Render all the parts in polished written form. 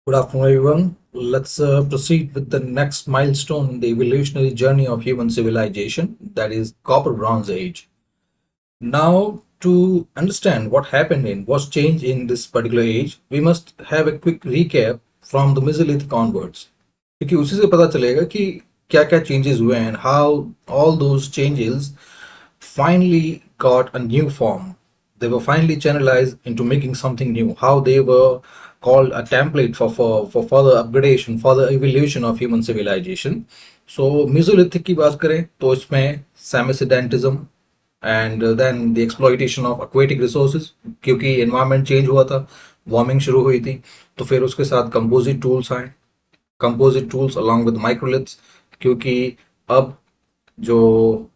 Good afternoon, everyone. Let's proceed with the next milestone in the evolutionary journey of human civilization, that is Copper Bronze Age. Now, to understand what happened and what's changed in this particular age, we must have a quick recap from the Mesolithic onwards. क्योंकि उसी से पता चलेगा कि क्या क्या changes हुए and how all those changes finally got a new form. They were finally channelized into making something new. How they were called a template for further upgradation, further evolution of human civilization. So Mesolithic की बात करें तो इसमें semi-sedentism and then the exploitation of aquatic resources, क्योंकि environment change हुआ था, warming शुरू हुई थी, तो फिर उसके साथ composite tools आए, composite tools along with microliths, क्योंकि अब जो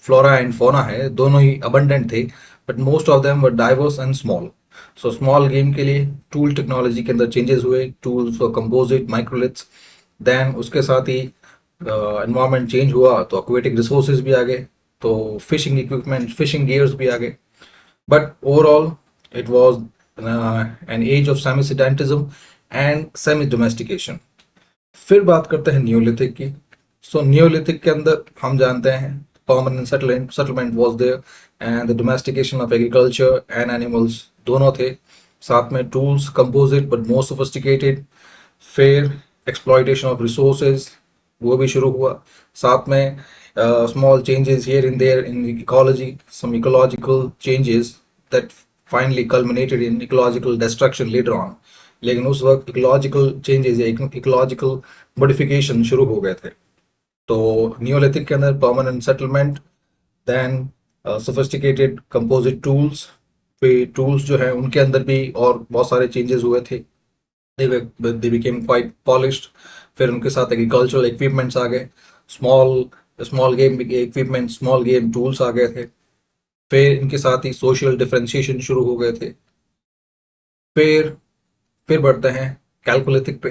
फ्लोरा एंड फोना है दोनों ही अबंडेंट थे, but most of them were diverse and small. So small game के लिए टूल टेक्नोलॉजी के अंदर चेंजेस हुए, tools for composite microliths. Then उसके साथ ही एनवायरनमेंट चेंज हुआ तो एक्वेटिक रिसोर्सेज भी आ गए, तो फिशिंग इक्विपमेंट, फिशिंग गियर्स भी आ गए. But overall it was an age of semi sedentism and semi domestication. फिर बात करते हैं न्यूलिथिक की. सो न्यूलिथिक के अंदर हम जानते हैं permanent settlement was there and the domestication of agriculture and animals दोनों थे. साथ में tools composite but more sophisticated. फिर एक्सप्लॉयटेशन ऑफ रिसोर्सेज वो भी शुरू हुआ. साथ में small changes here in there in ecology, some ecological changes that finally culminated in ecological destruction later on. लेकिन उस वक्त इकोलॉजिकल चेंजेस या इकोलॉजिकल मॉडिफिकेशन शुरू हो गए थे. तो नियोलिथिक के अंदर permanent settlement, then sophisticated composite tools. फिर टूल्स जो है उनके अंदर भी और बहुत सारे चेंजेस हुए थे. They became quite polished. फिर उनके साथ एग्रीकल्चरल इक्विपमेंट्स आ गए, small small game equipment, small game tools आ गए थे. फिर इनके साथ ही सोशल डिफरेंशिएशन शुरू हो गए थे. फिर फिर बढ़ते हैं कैलकुलेटिक पे.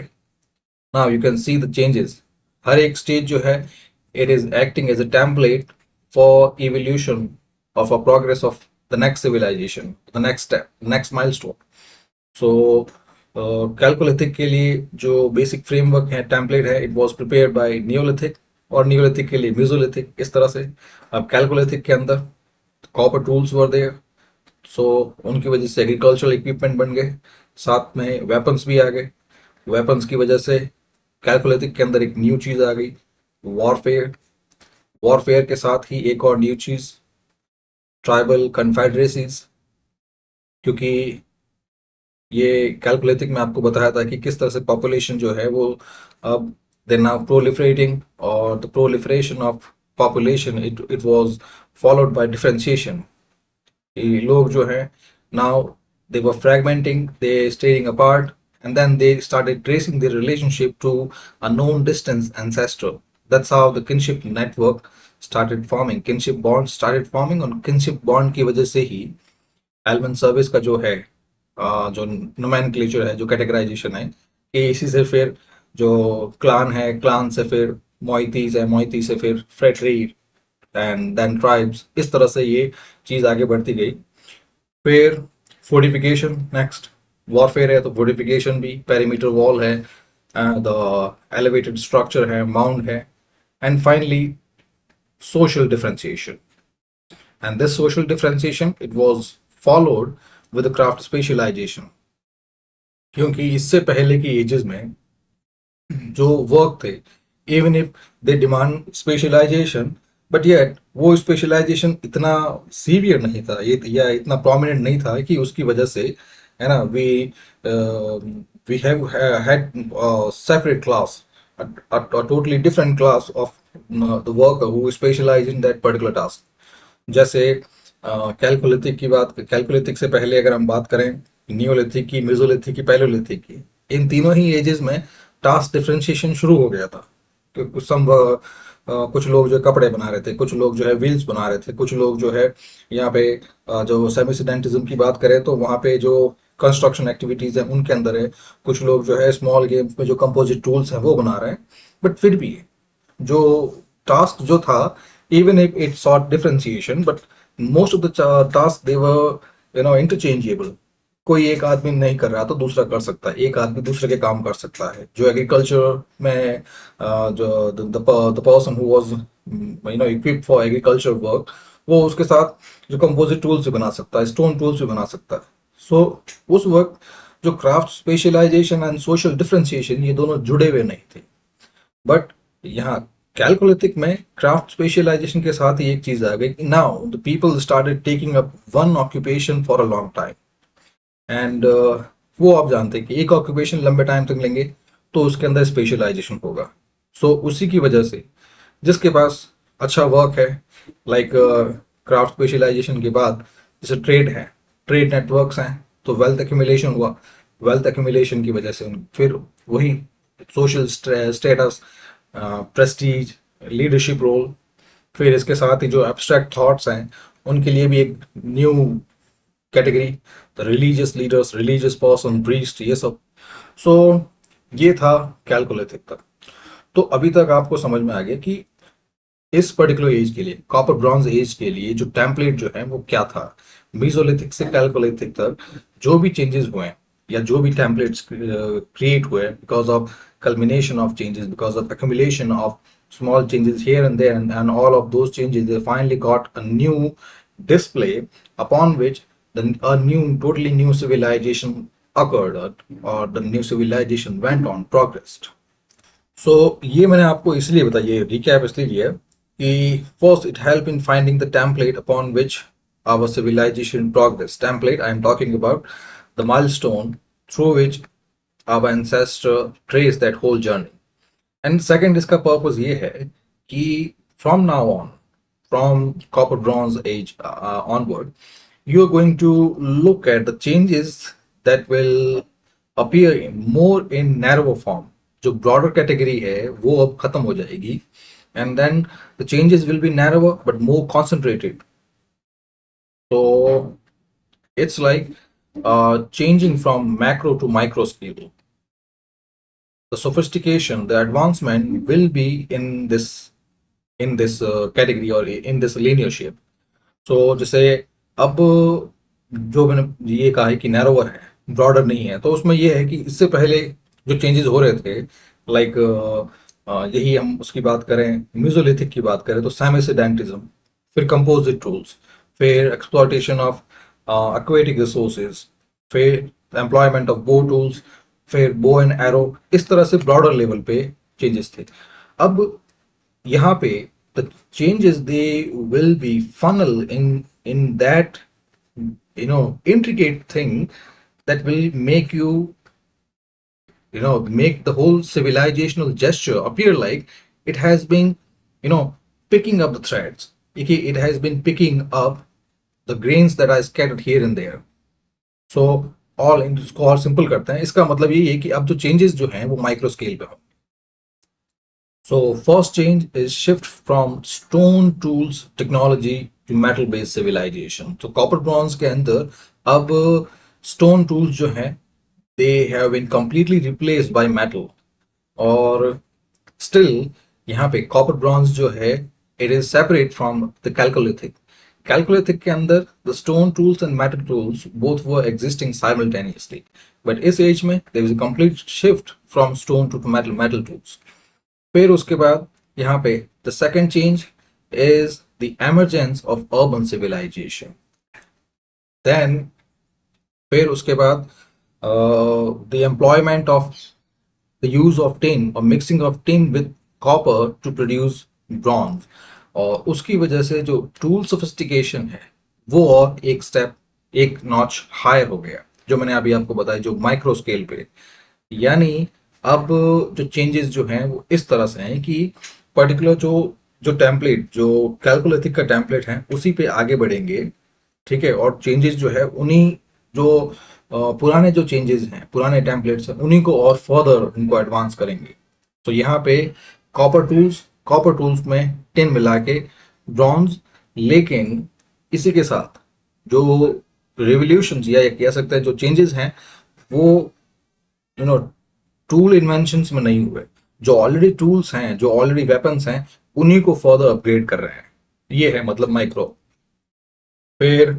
Now you can see the changes. हर एक स्टेज जो है it is acting as a template for evolution of a progress of the next civilization, the next step, next milestone. So Chalcolithic के लिए जो बेसिक फ्रेमवर्क है, template है, it was prepared by Neolithic, और Neolithic के लिए Mesolithic, इस तरह से. अब कैलकुलेटिक के अंदर कॉपर टूल्स वर देयर, सो उनकी वजह से एग्रीकल्चरल इक्विपमेंट बन गए. साथ में वेपन्स भी आ गए. वेपन्स की वजह से कैलकुलेटिक के अंदर एक न्यू चीज आ गई, वॉरफेयर. वॉरफेयर के साथ ही एक और न्यू चीज, ट्राइबल कन्फेडरेसीज. क्योंकि ये कैलकुलेटिक में आपको बताया था कि किस तरह से पॉपुलेशन जो है वो अब दे नाउ प्रोलिफरेटिंग, और the proliferation of population it was followed by differentiation. लोग जो है now they were fragmenting, they staying apart, and then they started tracing their relationship to a known distance ancestor. That's how the kinship network started forming, kinship bonds started forming. और kinship bond की वजह से ही Elman service का जो है जो nomenclature है, जो कैटेगराइजेशन है, कि इसी से फिर जो क्लान है, क्लान से फिर मोइतीज है, मोइती से फिर फ्रेटरी एंड देन ट्राइब्स, इस तरह से ये चीज आगे बढ़ती गई. फिर फोर्टिफिकेशन नेक्स्ट. वॉरफेयर है तो फोर्टिफिकेशन भी, पेरीमीटर वॉल है, द एलिवेटेड स्ट्रक्चर है, माउंड है, and finally social differentiation. And this social differentiation it was followed with the craft specialization. क्योंकि इससे पहले की एजेस में जो वर्क थे, even if they demand specialisation, but yet वो स्पेशलाइजेशन इतना सीवियर नहीं था, ये या इतना प्रोमिनेंट नहीं था कि उसकी वजह से, है ना, we have had separate class, a totally different class of the worker who specialize in that particular task. जैसे कैलकुलेटिक की बात, कैलकुलेटिक से पहले अगर हम बात करें नियोलिथिक की, मेसोलिथिक की, पैलोलिथिक की, इन तीनों ही एजेस में टास्क डिफरेंशिएशन शुरू हो गया था. कुछ कुछ लोग जो कपड़े बना रहे थे, कुछ लोग जो है व्हील्स बना रहे थे, कुछ लोग जो है यहाँ पे जो सेमिसिडेंटिज्म की बात करें तो वहाँ पे जो कंस्ट्रक्शन एक्टिविटीज है उनके अंदर है. कुछ लोग जो है स्मॉल गेम्स में जो कंपोजिट टूल्स हैं वो बना रहे हैं. बट फिर भी जो टास्क जो था, even if it sought differentiation, but most of the tasks they were interchangeable. कोई एक आदमी नहीं कर रहा तो दूसरा कर सकता है, एक आदमी दूसरे के काम कर सकता है। जो एग्रीकल्चर में जो the person who was equipped for agriculture work, वो उसके साथ जो कंपोजिट टूल्स भी बना सकता है, स्टोन टूल्स भी बना सकता है। सो उस वक्त जो craft specialisation and social differentiation ये दोनों जुड़े हुए नहीं थे। बट यहाँ कैलकोलिथिक में क्राफ्ट स्पेशलाइजेशन के साथ ही एक चीज आ गई, now the people started taking up one occupation for a long time. And वो आप जानते हैं कि एक ऑक्यूपेशन लंबे टाइम तक लेंगे तो उसके अंदर स्पेशलाइजेशन होगा। सो उसी की वजह से जिसके पास अच्छा वर्क है, लाइक क्राफ्ट स्पेशलाइजेशन के बाद जैसे ट्रेड है, ट्रेड नेटवर्क्स हैं, तो वेल्थ एक्यूमुलेशन हुआ। वेल्थ एक्यूमुलेशन की वजह से फिर वही social status, prestige, leadership role, फिर इसके साथ ही जो एब्स्ट्रैक्ट थॉट्स हैं उनके लिए भी एक new category, the religious leaders, religious person, priest, ये सब। सो ये था कैलकुलेटिक तक। तो अभी तक आपको समझ में आ गया कि इस पर्टिकुलर एज के लिए, कॉपर ब्रॉन्ज एज के लिए जो टेम्पलेट जो है वो क्या था। मीसोलिथिक से कैलकुलेटिक तक जो भी चेंजेस हुए हैं या जो भी टेम्पलेट्स क्रिएट हुए because of culmination of changes, because of accumulation of small changes here and there, and all of those changes they finally got a new display upon which a new, totally new civilization occurred, or the new civilization went on, progressed. सो ये मैंने आपको इसलिए बताया, ये recap इसलिए लिया कि first it help in finding the template upon which our civilisation progress. Template I am talking about the milestone through which our ancestor trace that whole journey. And second इसका पर्पस ये है कि from now on, from copper bronze age onward, you are going to look at the changes that will appear more in narrower form. जो broader category है वो अब खत्म हो जाएगी, and then the changes will be narrower but more concentrated. तो it's like changing from macro to micro scale. The sophistication, the advancement will be in this category or in this linear shape. So जैसे अब जो मैंने ये कहा है कि narrower है, ब्रॉडर नहीं है, तो उसमें ये है कि इससे पहले जो चेंजेस हो रहे थे, लाइक यही हम उसकी बात करें, म्यूजोलिथिक की बात करें तो सैमेसिडेंटिज्म, फिर कंपोजिट टूल्स, फिर एक्सप्लॉयटेशन ऑफ एक्वेटिक रिसोर्सेज, फिर एम्प्लॉयमेंट ऑफ बो टूल्स, फिर बो एंड एरो, इस तरह से ब्रॉडर लेवल पे चेंजेस थे। अब यहाँ पे the changes they will be funnel in that intricate thing that will make make the whole civilizational gesture appear like it has been picking up the threads. It has been picking up the grains that are scattered here and there. So all इसको और simple करते हैं, इसका मतलब ये है कि अब जो चेंजेस जो हैं वो माइक्रो स्केल पे होंगे। So first change is shift from stone tools technology to metal based civilization. So copper bronze के अंदर अब stone tools जो हैं they have been completely replaced by metal, और still यहाँ पे copper bronze जो है it is separate from the chalcolithic. Chalcolithic के अंदर the stone tools and metal tools both were existing simultaneously, but इस age में there is a complete shift from stone to metal tools. फिर उसके बाद यहाँ पे the second change is the emergence of urban civilization. Then फिर उसके बाद the employment of the use of tin or mixing of tin with copper to produce bronze, और उसकी वजह से जो टूल सोफिस्टिकेशन है वो और एक स्टेप, एक नॉच हायर हो गया, जो मैंने अभी आपको बताया, जो माइक्रो स्केल पे। यानी अब जो चेंजेस जो हैं वो इस तरह से हैं कि पर्टिकुलर जो टेम्पलेट, जो कैलकुलेटिक का टेम्पलेट है उसी पे आगे बढ़ेंगे, ठीक है, और चेंजेस जो है उन्हीं जो पुराने जो चेंजेस हैं, पुराने टेम्पलेट्स हैं, उन्हीं को और फर्दर उनको एडवांस करेंगे। तो यहाँ पे कॉपर टूल्स में टिन मिला के ब्रॉन्ज, लेकिन इसी के साथ जो रिवोल्यूशन या कह सकते हैं जो चेंजेस हैं वो टूल इन्वेंशंस में नहीं हुए। जो ऑलरेडी टूल्स हैं, जो ऑलरेडी वेपन्स हैं, उन्हीं को फर्दर अपग्रेड कर रहे हैं। ये है मतलब माइक्रो। फिर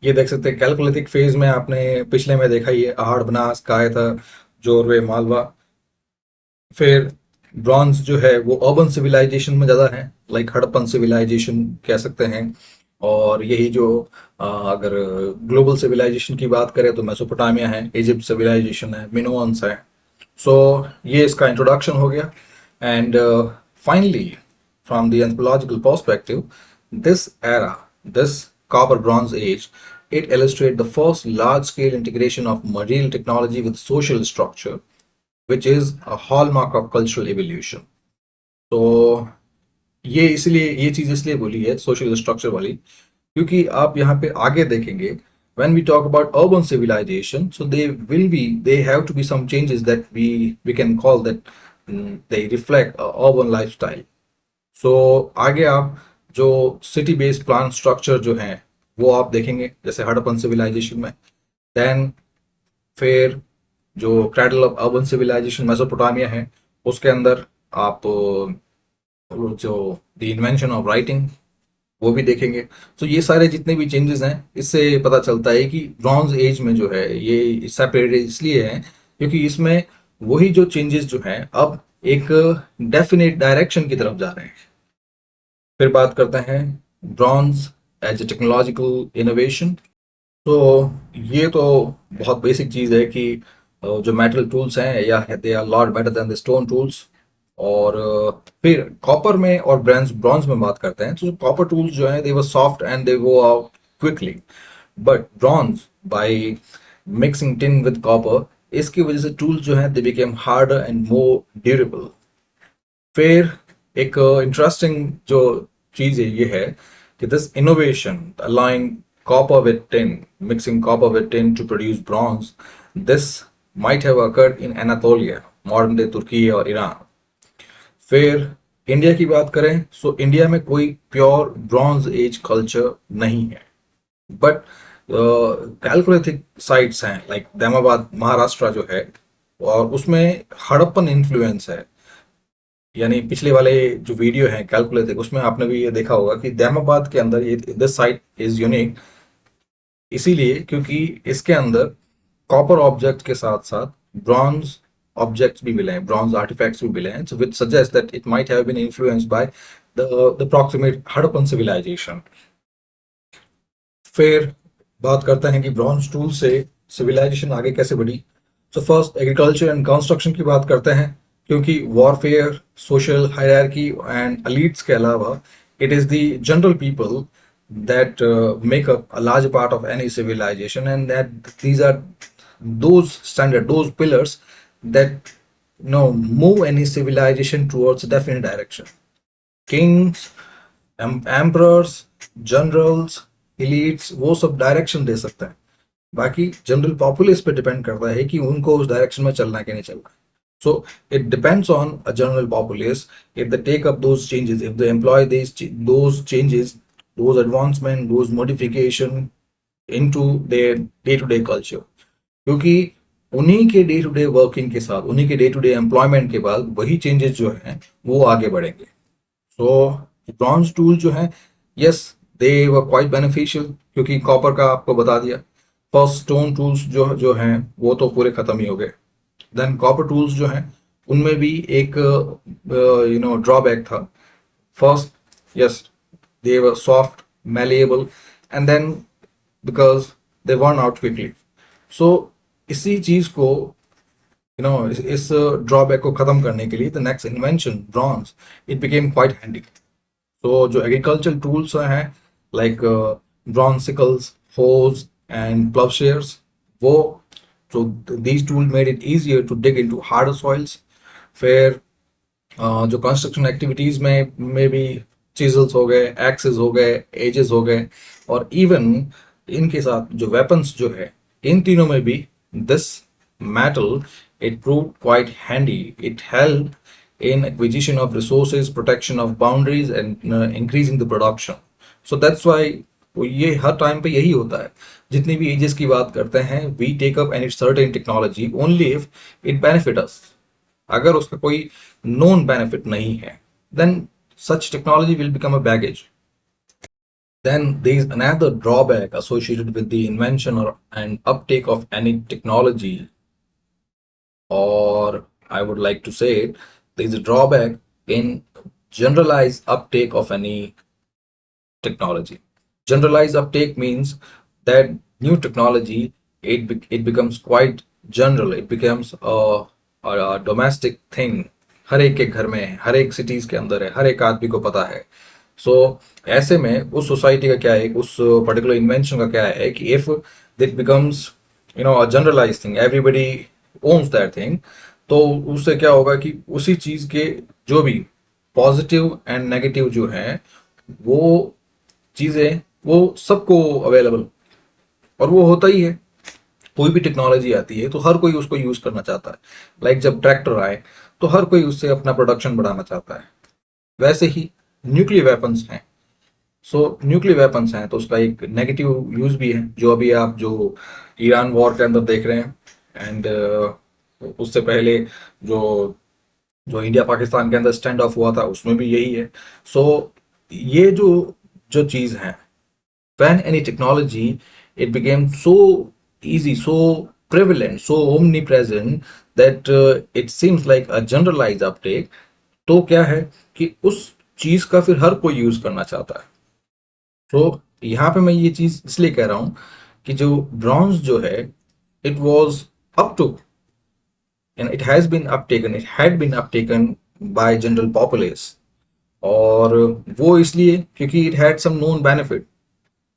ये देख सकते हैं कैलकोलिथिक फेज में, आपने पिछले में देखा, ये आहड़ बनास कायथा जोरवे मालवा। फिर ब्रॉन्ज जो है वो अर्बन सिविलाइजेशन में ज़्यादा है, लाइक हड़प्पन सिविलाइजेशन कह सकते हैं। और यही जो अगर ग्लोबल सिविलाइजेशन की बात करें तो मेसोपोटामिया है, इजिप्ट सिविलाइजेशन है, मिनोअन्स है। सो ये इसका इंट्रोडक्शन हो गया। And finally, from the anthropological perspective, this era, this copper bronze age, it illustrates the first large scale integration of material technology with social structure, which is a hallmark of cultural evolution. तो ये इसलिए ये चीज इसलिए बोली है social structure वाली, क्योंकि आप यहाँ पे आगे देखेंगे when we talk about urban civilization, so they have to be some changes that we can call that they reflect a urban lifestyle. सो आगे आप जो सिटी बेस्ड प्लान स्ट्रक्चर जो हैं वो आप देखेंगे, जैसे हड़प्पन सिविलाइजेशन में। देन फिर जो cradle of urban civilisation Mesopotamia है, उसके अंदर आप जो द इन्वेंशन ऑफ राइटिंग वो भी देखेंगे। तो ये सारे जितने भी चेंजेस हैं, इससे पता चलता है कि ब्रॉन्ज एज में जो है ये सेपरेटेड इसलिए है क्योंकि इसमें वही जो चेंजेस जो हैं अब एक डेफिनेट डायरेक्शन की तरफ जा रहे हैं। फिर बात करते हैं bronze age a technological innovation. तो ये तो बहुत बेसिक चीज़ है कि जो मेटल टूल्स हैं या they are lot better than the stone tools. और फिर कॉपर में और ब्रॉन्ज ब्रॉन्ज में बात करते हैं तो कॉपर टूल्स जो हैं they were soft and they go out quickly, but bronze by mixing tin with copper, इसकी वजह से टूल्स जो हैं they became harder and more durable. फिर एक इंटरेस्टिंग जो चीज है ये है कि this innovation alloying copper with tin, mixing copper with tin to produce bronze, this might have occurred in Anatolia, modern day तुर्की और ईरान। फिर इंडिया की बात करें तो इंडिया में कोई प्योर ब्रॉन्ज एज कल्चर नहीं है, बट कैलकोलिथिक साइट्स हैं लाइक दैमाबाद महाराष्ट्र जो है, और उसमें हड़प्पन इन्फ्लुएंस है। यानी पिछले वाले जो वीडियो है कैलकुलेट उसमें आपने भी ये देखा होगा कि दैमाबाद के अंदर ये दिस साइट इज यूनिक, इसीलिए क्योंकि इसके अंदर कॉपर ऑब्जेक्ट के साथ साथ ब्रॉन्ज ऑब्जेक्ट्स भी मिले हैं, ब्रॉन्ज आर्टिफैक्ट्स भी मिले हैं, which suggest that it might have been influenced by the proximate Harappan civilisation. फिर बात करते हैं कि ब्रॉन्ज टूल से सिविलाइजेशन आगे कैसे बढ़ी। तो फर्स्ट एग्रीकल्चर एंड कंस्ट्रक्शन की बात करते हैं, क्योंकि warfare, social hierarchy and elites के अलावा it is the general people that make up a large part of any civilization, and that these are those pillars that move any civilization towards a definite direction. Kings, emperors, generals, elites, वो sub direction दे सकते हैं, बाकी general populace पे depend करता है कि उनको उस डायरेक्शन में चलना है कि नहीं चलना है। So it depends on a general populace if they take up those changes, if they employ those changes, those advancement, those modification into their day-to-day culture। क्योंकि उन्हीं के डे टू डे वर्किंग के साथ, उन्हीं के डे टू डे एम्प्लॉयमेंट के बाद वही चेंजेस जो हैं वो आगे बढ़ेंगे। सो ब्रॉन्ज टूल जो है, yes they were quite beneficial, क्योंकि कॉपर का आपको बता दिया। फर्स्ट स्टोन टूल्स जो हैं वो तो पूरे खत्म ही हो गए। देन कॉपर टूल्स जो हैं उनमें भी एक ड्रॉबैक था। First, yes they were soft, malleable, and then because they worn out quickly। so इसी चीज को इस ड्रॉबैक को खत्म करने के लिए the next invention bronze, it became quite handy. तो जो एग्रीकल्चर टूल्स हैं like bronze sickles, hoes and ploughshares, वो so these tools made it easier to dig into harder soils। फिर जो कंस्ट्रक्शन एक्टिविटीज में भी चिजल्स हो गए, एक्सेस हो गए, एजेस हो गए, और इवन इनके साथ जो वेपन्स जो है, इन तीनों में भी this metal it prove quite handy. It help in acquisition of resources, protection of boundaries and increasing the production. So that's why ये हर टाइम पे यही होता है, जितनी भी एजेस की बात करते हैं, we take up any certain technology only if it benefit us. अगर उसका कोई नोन बेनिफिट नहीं है, then such technology will become a baggage। Then there is another drawback associated with the invention or and uptake of any technology, or I would like to say it, there is a drawback in generalized uptake of any technology. Generalized uptake means that new technology, it becomes quite general. It becomes a domestic thing. हर एक के घर में है, हर एक cities के अंदर है, हर एक आदमी को पता है. सो ऐसे में उस सोसाइटी का क्या है, उस पर्टिकुलर इन्वेंशन का क्या है कि if that becomes a generalise thing, everybody owns that thing, तो उससे क्या होगा कि उसी चीज के जो भी पॉजिटिव एंड नेगेटिव जो है वो चीजें वो सबको अवेलेबल, और वो होता ही है. कोई भी टेक्नोलॉजी आती है तो हर कोई उसको यूज करना चाहता है. लाइक जब ट्रैक्टर आए तो हर कोई उससे अपना प्रोडक्शन बढ़ाना चाहता है. वैसे ही न्यूक्लियर वेपन्स हैं. सो न्यूक्लियर वेपन्स हैं तो उसका एक नेगेटिव यूज भी है, जो अभी आप जो ईरान वॉर के अंदर देख रहे हैं. एंड उससे पहले जो जो इंडिया पाकिस्तान के अंदर स्टैंड ऑफ हुआ था उसमें भी यही है. सो ये जो जो चीज है, when any technology it became so easy, so prevalent, so omnipresent that it seems like a generalized uptake, तो क्या है कि उस चीज का फिर हर कोई यूज करना चाहता है. तो यहाँ पे मैं ये चीज इसलिए कह रहा हूं कि जो ब्रॉन्ज जो है, it was up to and it has been uptaken, it had been uptaken by general populace. और वो इसलिए क्योंकि it had some known benefit.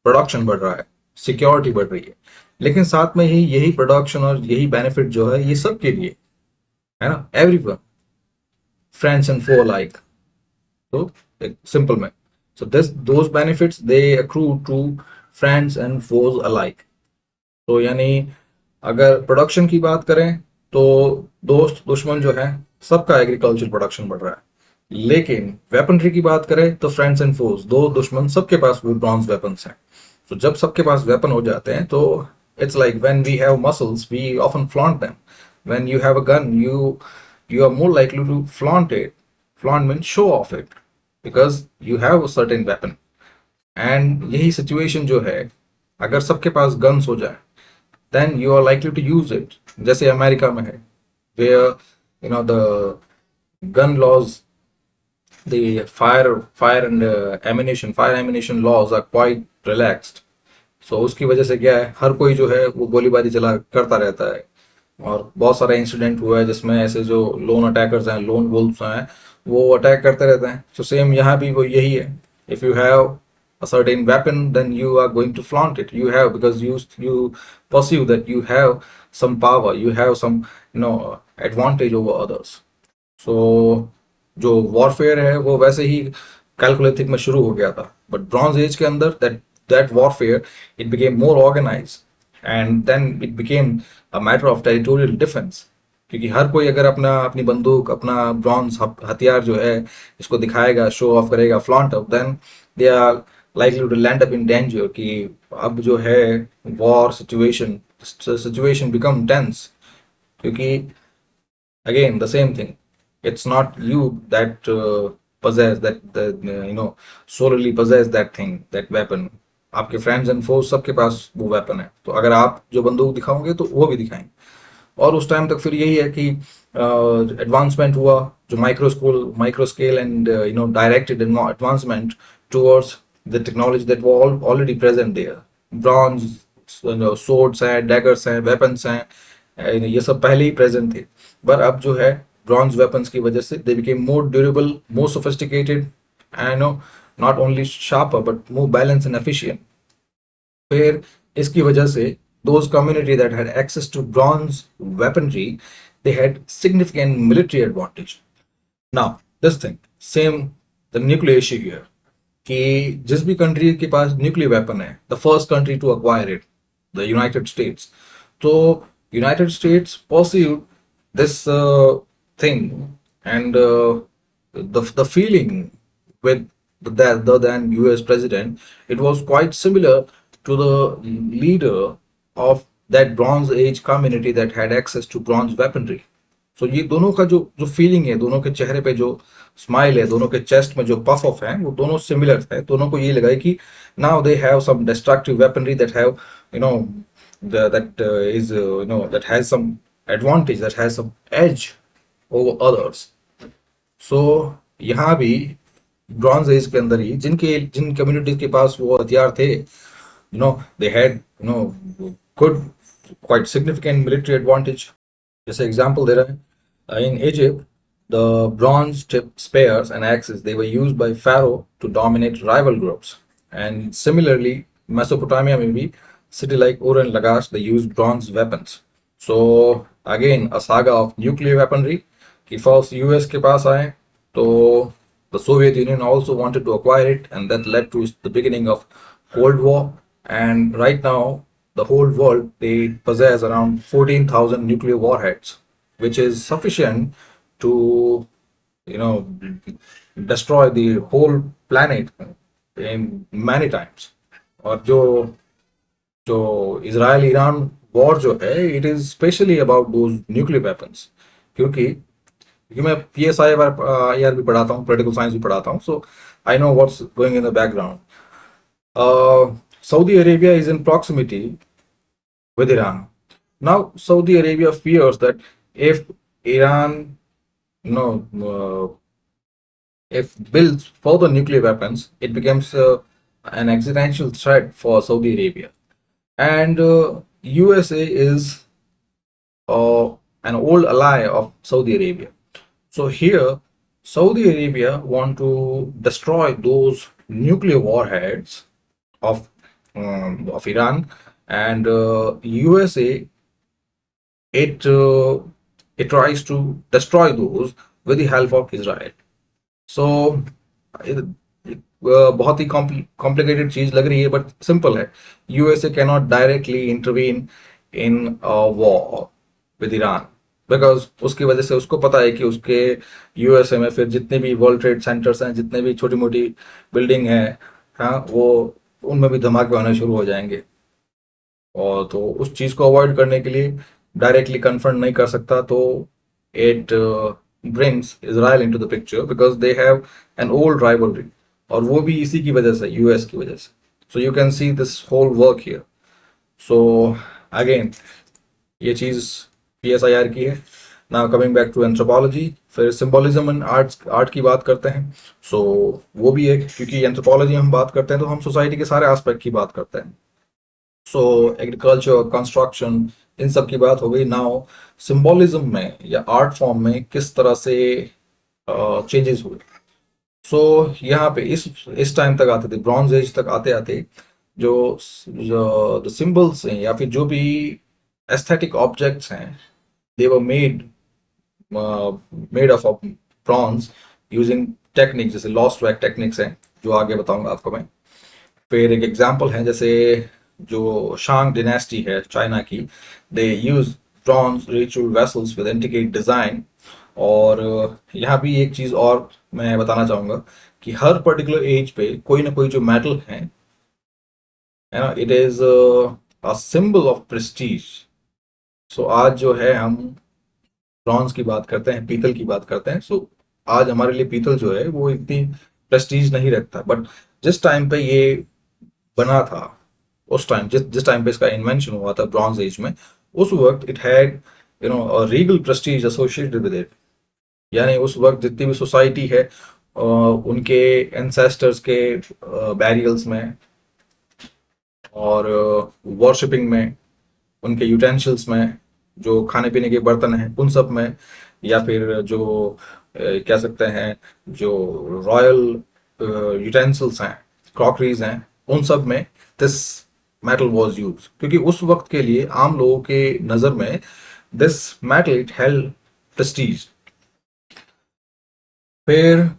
Production बढ़ रहा है, सिक्योरिटी बढ़ रही है, लेकिन साथ में ही यही प्रोडक्शन और यही बेनिफिट जो है ये सब के लिए है ना, everyone, friends and foe alike. तो सिंपल में, so this those benefits they accrue to friends and foes alike. तो यानी अगर प्रोडक्शन की बात करें तो दोस्त दुश्मन जो है सबका एग्रीकल्चर प्रोडक्शन बढ़ रहा है. लेकिन वेपनरी की बात करें तो फ्रेंड्स एंड फोर्स, दो दुश्मन, सबके पास वो ब्रॉन्ज वेपन्स हैं. तो जब सबके पास वेपन हो जाते हैं तो it's like when we have muscles we often flaunt them. When you have a gun you are more likely to flaunt it. Flaunt means show off it because you have a certain weapon. And यही situation जो है, अगर सबके पास guns हो जाए then you are likely to use it. जैसे America में है, where the gun laws, the fire ammunition laws are quite relaxed. So उसकी वजह से क्या है, हर कोई जो है वो गोलीबारी चला करता रहता है. और बहुत सारा इंसिडेंट हुआ है जिसमें ऐसे जो लोन अटैकर्स हैं, लोन वुल्फ्स हैं, वो अटैक करते रहते हैं. तो सेम यहाँ भी वो यही है. If you have a certain weapon, then you are going to flaunt it. You have, because you perceive that you have some power, you have some advantage over others. So जो warfare है वो वैसे ही calculative में शुरू हो गया था, but bronze age के अंदर that warfare it became more organise and then it became a matter of territorial defence. क्योंकि हर कोई अगर अपनी बंदूक, अपना ब्रॉन्ज हथियार जो है इसको दिखाएगा, शो ऑफ करेगा, flaunt off, then they are likely to land up in danger. कि अब जो है वॉर सिचुएशन बिकम टेंस. क्योंकि again the same thing, it's not you that possess that solely possess that thing, that weapon. आपके friends and force सबके पास वो weapon है. तो अगर आप जो बंदूक दिखाओगे तो वो भी दिखाएंगे. और उस टाइम तक फिर यही है कि एडवांसमेंट हुआ, जो micro scale and directed advancement towards the technology that were already present there. Bronze swords हैं, daggers हैं, weapons हैं, ये सब पहले ही present थे. पर अब जो है bronze weapons की वजह से they became more durable, more sophisticated, and not only sharper but more balanced and efficient. फिर इसकी वजह से those community that had access to bronze weaponry, they had significant military advantage. Now this thing, same the nuclear issue here. कि जिस भी country के पास nuclear weapon है, the first country to acquire it, the United States. तो United States perceived this thing and the feeling with the then US president, it was quite similar to the leader of that Bronze Age community that had access to bronze weaponry. सो ये दोनों का जो जो feeling है, दोनों के चेहरे पे जो स्माइल है, दोनों के चेस्ट में जो पफ ऑफ है, वो दोनों सिमिलर है। दोनों को ये लगा है कि now they have some destructive weaponry that have you know that is that has some advantage, that has some edge over others. सो यहाँ भी ब्रॉन्ज एज के अंदर ही जिन कम्युनिटीज के पास वो हथियार थे, they had good, quite significant military advantage. जैसे example दे रहा है, in Egypt the bronze tip spears and axes they were used by pharaoh to dominate rival groups, and similarly Mesopotamia में भी city like Ur and Lagash they used bronze weapons. So again a saga of nuclear weaponry कि first US के पास आए, तो the Soviet Union also wanted to acquire it, and that led to the beginning of Cold War. And right now the whole world they possess around 14,000 nuclear warheads, which is sufficient to you know destroy the whole planet in many times. और जो Israel Iran war जो है, it is specially about those nuclear weapons, क्योंकि मैं PSI IR भी पढ़ाता हूँ, political science भी पढ़ाता हूँ, so I know what's going in the background. Saudi Arabia is in proximity with Iran. Now Saudi Arabia fears that if Iran you know if builds further nuclear weapons, it becomes an existential threat for Saudi Arabia. And USA is an old ally of Saudi Arabia. So here, Saudi Arabia want to destroy those nuclear warheads of Iran, and USA it tries to destroy those with the help of Israel. So बहुत ही complicated चीज लग रही है, but simple है. USA can not directly intervene in war with Iran, because उसकी वजह से उसको पता है कि उसके यूएसए में फिर जितने भी वर्ल्ड ट्रेड सेंटर्स हैं, जितने भी छोटी मोटी बिल्डिंग है, हाँ, वो उनमें भी धमाके होने शुरू हो जाएंगे. और तो उस चीज को अवॉइड करने के लिए डायरेक्टली कन्फ्रंट नहीं कर सकता, तो it brings Israel into the picture because they have an old rivalry, और वो भी इसी की वजह से, यूएस की वजह से. So you can see this whole work here. So again ये चीज पीएसआईआर की है. Now coming back to anthropology, फिर सिंबोलिज्म एंड आर्ट की बात करते हैं. सो वो भी एक, क्योंकि एंथ्रोपोलॉजी हम बात करते हैं तो हम सोसाइटी के सारे एस्पेक्ट की बात करते हैं. सो एग्रीकल्चर, कंस्ट्रक्शन, इन सब की बात हो गई. नाउ सिंबोलिज्म में या आर्ट फॉर्म में किस तरह से चेंजेस हुए. सो यहाँ पे इस टाइम तक आते थे, ब्रॉन्ज एज तक आते आते जो सिंबल्स हैं या फिर जो भी एस्थेटिक ऑब्जेक्ट्स हैं, they were made of bronze using technique, जैसे लॉस्ट वैक टेक्निक्स हैं जो आगे बताऊंगा आपको मैं. फिर एक एग्जांपल है, जैसे जो शांग डिनेस्टी है चाइना की, they use bronze ritual vessels with intricate design. और यहाँ भी एक चीज और मैं बताना चाहूंगा कि हर पर्टिकुलर एज पे कोई ना कोई जो मेटल है ना, it is a symbol of prestige. So आज जो है हम ब्रॉन्ज की बात करते हैं, पीतल की बात करते हैं. सो आज हमारे लिए पीतल जो है वो इतनी प्रेस्टीज नहीं रखता, बट जिस टाइम पे ये बना था, उस टाइम जिस टाइम पे इसका इन्वेंशन हुआ था ब्रॉन्ज एज में, उस वक्त it had Regal Prestige associated with it. यानी उस वक्त जितनी भी सोसाइटी है, उनके एंसेस्टर्स के बैरियल्स में और वर्शिपिंग में, उनके यूटेंसिल्स में, जो खाने पीने के बर्तन हैं उन सब में, या फिर जो कह सकते हैं जो रॉयल यूटेंसिल्स हैं, क्रॉकरीज हैं, उन सब में दिस मेटल वाज यूज, क्योंकि उस वक्त के लिए आम लोगों के नजर में this metal it held Prestige. फिर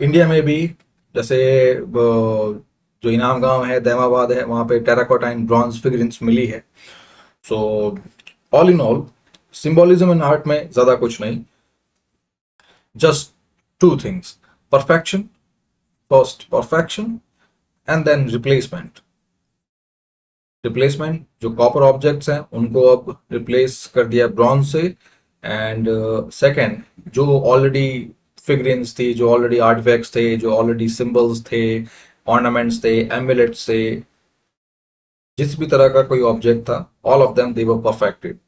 इंडिया में भी जैसे जो इनाम गांव है, दैमाबाद है, वहां पे टेराकोटाइन ब्रॉन्ज फिगरेंस मिली है. So all in all symbolism in art में ज्यादा कुछ नहीं, just two things: perfection, first perfection, and then replacement. जो कॉपर ऑब्जेक्ट्स हैं उनको अब रिप्लेस कर दिया ब्रॉन्ज से, एंड सेकंड, जो ऑलरेडी फिगरेंस थी, जो ऑलरेडी आर्टिफैक्ट्स थे, जो ऑलरेडी सिंबल्स थे, ऑर्नामेंट्स थे, एम्बुलेट्स थे, जिस भी तरह का कोई ऑब्जेक्ट था, all of them they were perfected.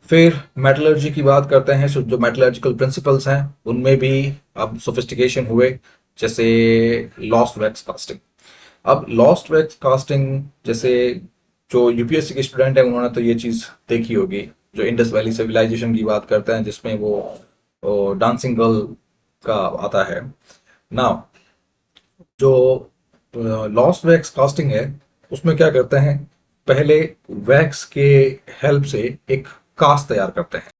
फिर मेटलर्जी की बात करते हैं, जो मेटलर्जिकल प्रिंसिपल्स हैं उनमें भी अब सोफिस्टिकेशन हुए, जैसे लॉस्ट वैक्स कास्टिंग। अब लॉस्ट वैक्स कास्टिंग, जैसे जो यूपीएससी के स्टूडेंट है उन्होंने तो ये चीज देखी होगी, जो इंडस वैली सिविलाइजेशन की बात करते हैं, जिसमें वो डांसिंग गर्ल का आता है। नाउ जो लॉस्ट वैक्स कास्टिंग है, उसमें क्या करते हैं, पहले वैक्स के हेल्प से एक कास्ट तैयार करते हैं।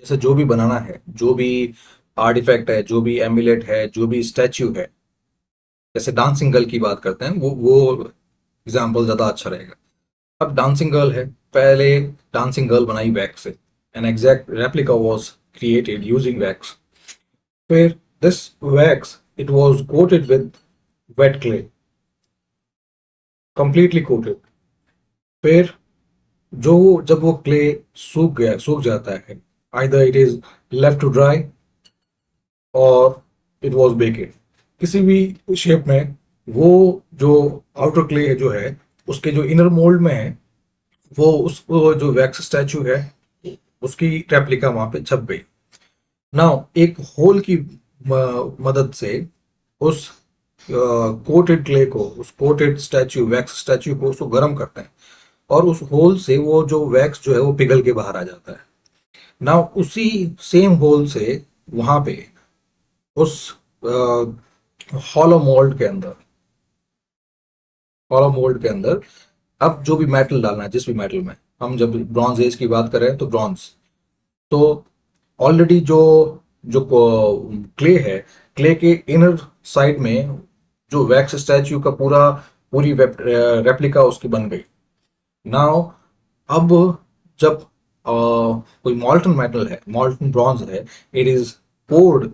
जैसे जो भी बनाना है, जो भी आर्टिफैक्ट है, जो भी एम्यूलेट है, जो भी स्टैच्यू है, जैसे डांसिंग गर्ल की बात करते हैं, वो एग्जाम्पल ज्यादा अच्छा रहेगा। अब डांसिंग गर्ल है, पहले डांसिंग गर्ल बनाई वैक्स से, an exact replica was created using wax. फिर this wax it was coated with wet clay, completely coated. फिर जो जब वो क्ले सूख जाता है, either it is left to dry और इट वाज बेकेड, किसी भी शेप में, वो जो आउटर क्ले जो है, उसके जो इनर मोल्ड में है, वो जो वैक्स स्टैचू है, उसकी रेप्लिका वहां पे छप गई। नाउ एक होल की मदद से उस कोटेड क्ले को, उस कोटेड स्टैचू, वैक्स स्टैचू को, उसको गर्म करते हैं, और उस होल से वो जो वैक्स जो है वो पिघल के बाहर आ जाता है। नाउ उसी सेम होल से वहां पे उस हॉलो मोल्ड के अंदर, हॉलो मोल्ड के अंदर अब जो भी मेटल डालना है, जिस भी मेटल में, हम जब ब्रॉन्ज एज की बात करें तो ब्रॉन्ज, तो ऑलरेडी जो जो क्ले है, क्ले के इनर साइड में जो वैक्स स्टैच्यू का पूरी रेप्लिका उसकी बन गई। नाउ अब जब कोई मॉल्टन मेटल है, मॉल्टन ब्रॉन्ज है, it is poured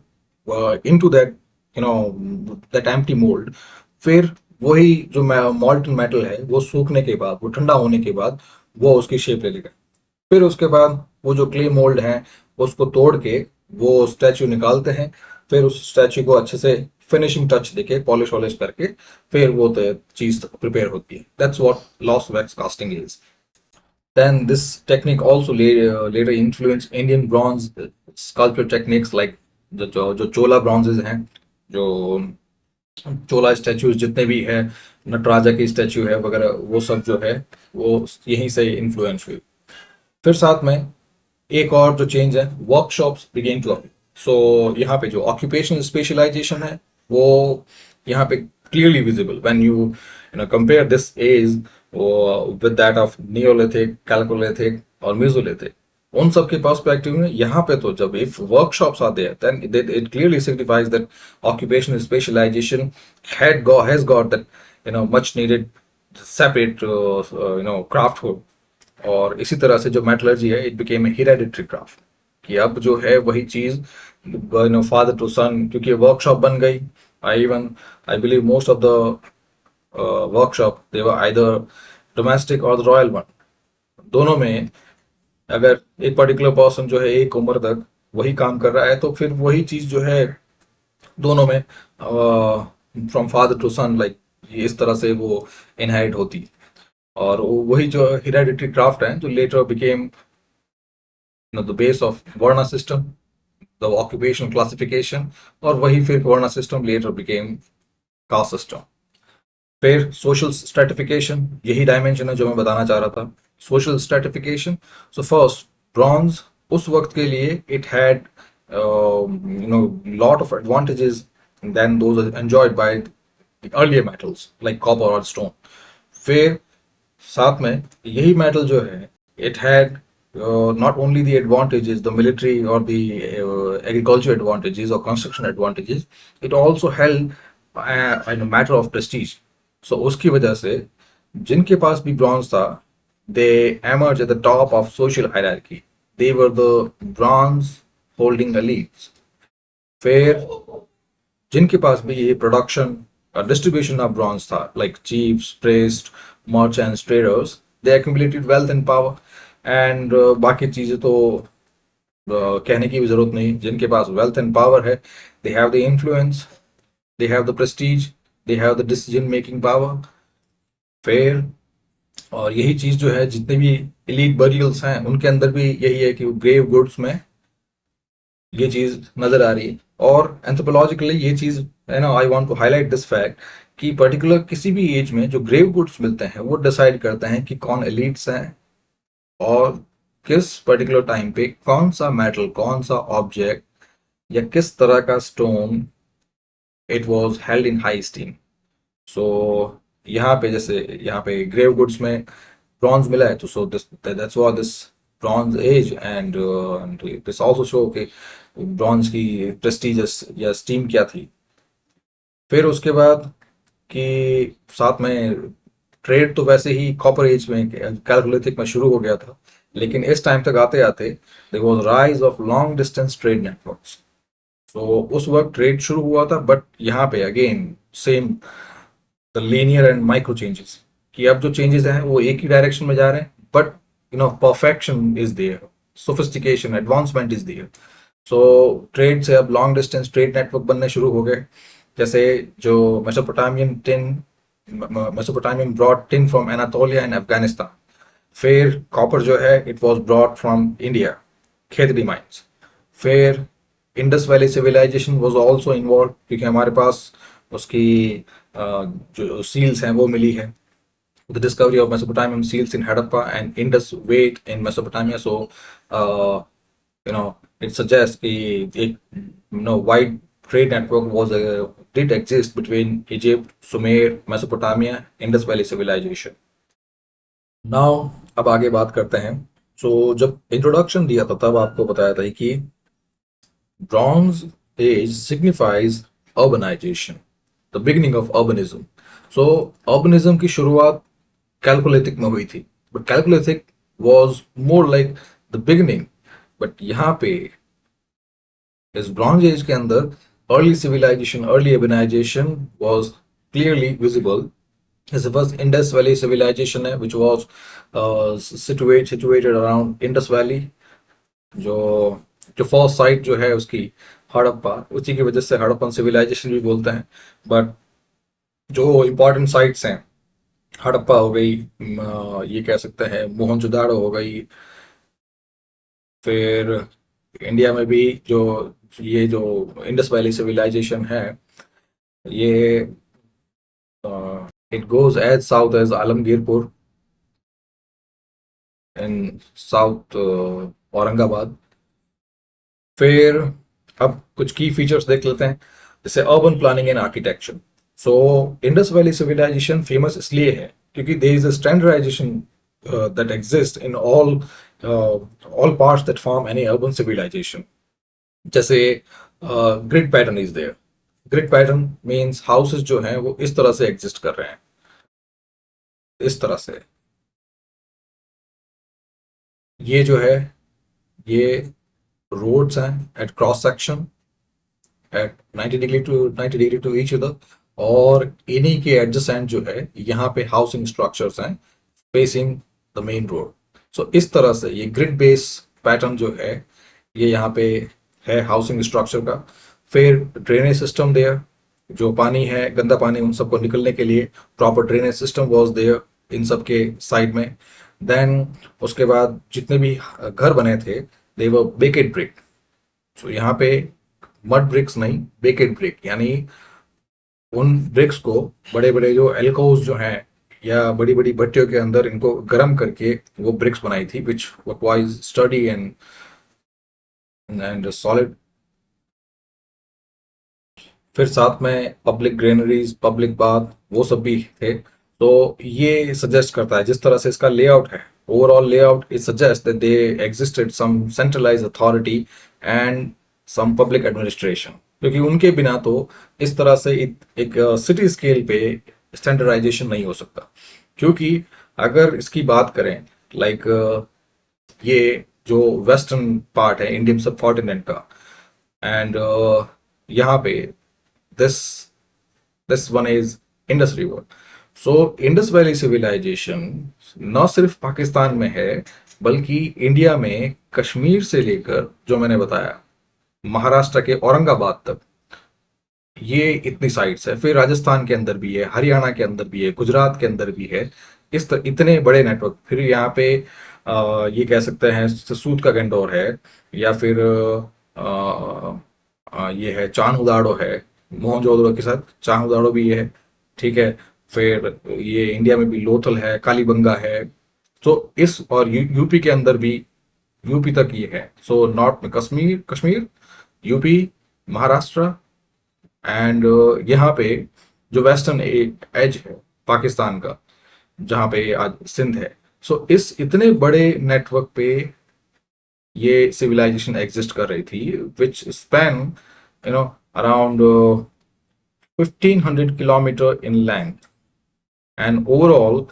into that, that empty mould. फिर वही जो मॉल्टन मेटल है, वो सूखने के बाद, वो ठंडा होने के बाद, वो उसकी शेप ले लेगा। फिर उसके बाद वो जो क्ले मोल्ड है, उसको तोड़ के वो स्टैचू निकालते हैं। फिर उस स्टैचू को अच्छे से फिनिशिंग टच देके, पॉलिश वॉलिश करके, फिर वो चीज प्रिपेयर होती है। That's what lost wax casting is. Then this technique also later influenced Indian bronze sculpture techniques like जो चोला ब्रॉन्जेज हैं, जो चोला स्टैचूज जितने भी हैं, नटराजा की स्टैचू है वगैरह, वो सब जो है वो यहीं से इन्फ्लुएंस हुई। फिर साथ में एक और जो चेंज है, workshops begin to appear. So यहाँ पे जो ऑक्यूपेशनल स्पेशलाइजेशन है, वो यहाँ पे clearly visible when you compare this age with that of Neolithic, Chalcolithic और मेसोलिथिक। उन सब के पर्सपेक्टिव में यहाँ पे तो जब if workshops are there, then it clearly signifies that occupational specialisation has got that much needed separate crafthood। और इसी तरह से जो मेटलर्जी है, it became a hereditary craft, कि अब जो है वही चीज फादर टू सन, क्योंकि वर्कशॉप बन गई। I believe most of the workshop they were either domestic और द रॉयल वन। दोनों में अगर एक पर्टिकुलर पर्सन जो है एक उम्र तक वही काम कर रहा है, तो फिर वही चीज जो है दोनों में from father to son, like इस तरह से वो इनहेरिट होती है। और वही जो हेरेडिटरी क्राफ्ट है, जो later became the base of varna system, the occupational classification, और वही फिर varna system later became caste system. फिर सोशल स्ट्रेटिफिकेशन, यही डायमेंशन है जो मैं बताना चाह रहा था, social stratification. So first, bronze उस वक्त के लिए it had lot of advantages then those enjoyed by earlier metals like copper और स्टोन। फिर साथ में यही मेटल जो है, it had not only the advantages, the military or the agriculture advantages or construction advantages, it also held in a matter of prestige. So उसकी वजह से जिनके पास भी ब्रॉन्ज था, they emerged at the top of social hierarchy. They were the bronze holding elites. फिर जिनके पास भी ये प्रोडक्शन डिस्ट्रीब्यूशन ऑफ ब्रॉन्ज था, like chiefs, priests, merchants, traders, they accumulated wealth and power। And बाकी चीजें तो कहने की भी जरूरत नहीं, जिनके पास वेल्थ एंड पावर है, they have the influence, they have the Prestige, they have the decision making power. फिर और यही चीज जो है, जितने भी एलीट बरियल्स हैं उनके अंदर भी यही है कि ग्रेव गुड्स में ये चीज नजर आ रही है। और एंथ्रोपोलॉजिकली ये चीज है ना, I want to highlight this fact कि पर्टिकुलर किसी भी एज में जो ग्रेव गुड्स मिलते हैं वो डिसाइड करते हैं कि कौन एलीट्स हैं, और किस पर्टिकुलर टाइम पे कौन सा मेटल, कौन सा ऑब्जेक्ट या किस तरह का stone it was held in high esteem. So यहाँ पे जैसे यहाँ पे ग्रेव गुड्स में ब्रॉन्ज मिला है, तो so this that's what this bronze age. And this also show के ब्रॉन्ज की प्रेस्टीजियस या स्टीम क्या थी। फिर उसके बाद कि साथ में ट्रेड तो वैसे ही कॉपर एज में, कैलकुलेटिक में शुरू हो गया था, लेकिन इस टाइम तक आते आते there was rise of long distance trade networks. तो उस वक्त ट्रेड शुरू हुआ था, बट यहाँ पे again same the linear and micro changes, कि अब जो चेंजेस हैं वो एक ही डायरेक्शन में जा रहे हैं, but perfection is there, sophistication, advancement is there. So trade से अब लॉन्ग डिस्टेंस ट्रेड नेटवर्क बनने शुरू हो गए। जैसे जो Mesopotamian tin Mesopotamian brought tin from Anatolia and Afghanistan. फिर कॉपर जो है it was brought from India, Khetri mines. फिर Indus valley Civilization was also involve, क्योंकि हमारे पास उसकी जो सील्स हैं वो मिली है। The discovery of Mesopotamian seals in Harappa and Indus Valley in Mesopotamia. So, it suggests a wide trade network did exist between Egypt, Sumer, Mesopotamia, Indus Valley civilization. Now, अब आगे बात करते हैं। So, जब introduction दिया था तब आपको बताया था कि Bronze Age signifies urbanization, the beginning of urbanism. So, urbanism की शुरुआत कैलकुलेटिक में हुई थी, but chalcolithic was more like the beginning. But यहाँ पे इस ब्रॉन्ज एज के अंदर early civilization, early urbanization was clearly visible. As the first Indus Valley civilization है, which was situated around Indus Valley, जो जो फर्स्ट साइट जो है उसकी हड़प्पा, उसी की वजह से हड़प्पन सिविलाइजेशन भी बोलते हैं। बट जो इम्पोर्टेंट साइट्स हैं, हड़प्पा हो गई, ये कह सकते हैं मोहनजोदाड़ो हो गई। फिर इंडिया में भी जो ये जो इंडस वैली सिविलाइजेशन है, ये it goes as south as Alamgirpur in south Aurangabad. फिर अब कुछ की फीचर्स देख लेते हैं, जैसे urban planning and architecture. So Indus valley civilisation famous इसलिए है क्योंकि there is a standardisation that exist in all parts that form any urban civilization. जैसे grid pattern is there. Grid pattern means houses जो हैं वो इस तरह से एग्जिस्ट कर रहे हैं, इस तरह से। ये जो है ये रोड्स हैं at cross section at 90 degree to each other, और इन्हीं के एडजेसेंट जो है यहाँ पे हाउसिंग स्ट्रक्चर्स हैं facing the main road. So इस तरह से ये ग्रिड बेस पैटर्न जो है ये यहाँ पे है हाउसिंग स्ट्रक्चर का। फिर ड्रेनेज सिस्टम देयर, जो पानी है गंदा पानी उन सबको निकलने के लिए proper drainage system was there इन सब के साइड में। देन उसके बाद जितने भी घर बने थे दे वर बेकेड ब्रिक। सो यहाँ पे मड ब्रिक्स नहीं, बेकेड ब्रिक, यानी उन ब्रिक्स को बड़े बड़े जो एल्कोव्स जो हैं या बड़ी बड़ी भट्टियों के अंदर इनको गर्म करके वो ब्रिक्स बनाई थी, which was study and solid. फिर साथ में पब्लिक ग्रेनरीज, पब्लिक बाथ, वो सब भी थे। तो ये सजेस्ट करता है जिस तरह से इसका लेआउट है, overall layout, it suggest that they existed some centralised authority and some public administration, क्योंकि उनके बिना तो इस तरह से एक सिटी स्केल पे स्टैंडर्डाइजेशन नहीं हो सकता। क्योंकि अगर इसकी बात करें लाइक ये जो वेस्टर्न पार्ट है इंडियन सब कॉन्टिनेंट का, एंड यहाँ पे this this one is Indus River. So Indus Valley civilization न सिर्फ पाकिस्तान में है बल्कि इंडिया में कश्मीर से लेकर, जो मैंने बताया, महाराष्ट्र के औरंगाबाद तक, ये इतनी साइट्स है। फिर राजस्थान के अंदर भी है, हरियाणा के अंदर भी है, गुजरात के अंदर भी है। इतने बड़े नेटवर्क। फिर यहाँ पे ये कह सकते हैं सूत का गंडौर है, या फिर ये है चांहुदाड़ो है, मोहनजोदड़ो के साथ चांहुदाड़ो भी है। ठीक है। फिर ये इंडिया में भी लोथल है, कालीबंगा है। तो इस और यूपी के अंदर भी, यूपी तक ये है। सो नॉर्थ में कश्मीर, यूपी, महाराष्ट्र, एंड यहाँ पे जो वेस्टर्न एज है पाकिस्तान का, जहाँ पे आज सिंध है। सो इस इतने बड़े नेटवर्क पे ये सिविलाइजेशन एग्जिस्ट कर रही थी, which span around 1500 kilometre in length. And overall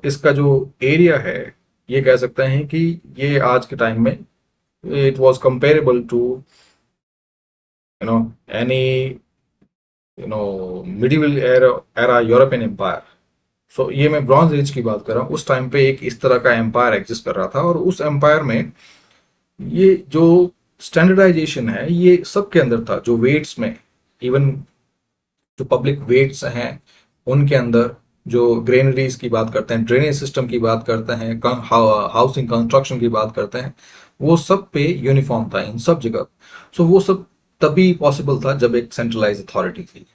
इसका जो एरिया है, ये कह सकते हैं कि ये आज के टाइम में it was comparable to any medieval era European empire. So ये मैं ब्रॉन्ज एज की बात कर रहा हूँ। उस टाइम पे एक इस तरह का एम्पायर एग्जिस्ट कर रहा था, और उस एम्पायर में ये जो स्टैंडर्डाइजेशन है ये सबके अंदर था। जो वेट्स में, इवन जो पब्लिक वेट्स हैं उनके अंदर, जो ग्रेनरीज की बात करते हैं, ड्रेनेज सिस्टम की बात करते हैं, हाउसिंग कंस्ट्रक्शन की बात करते हैं, वो सब पे यूनिफॉर्म था इन सब जगह। सो वो सब तभी पॉसिबल था जब एक सेंट्रलाइज अथॉरिटी थी।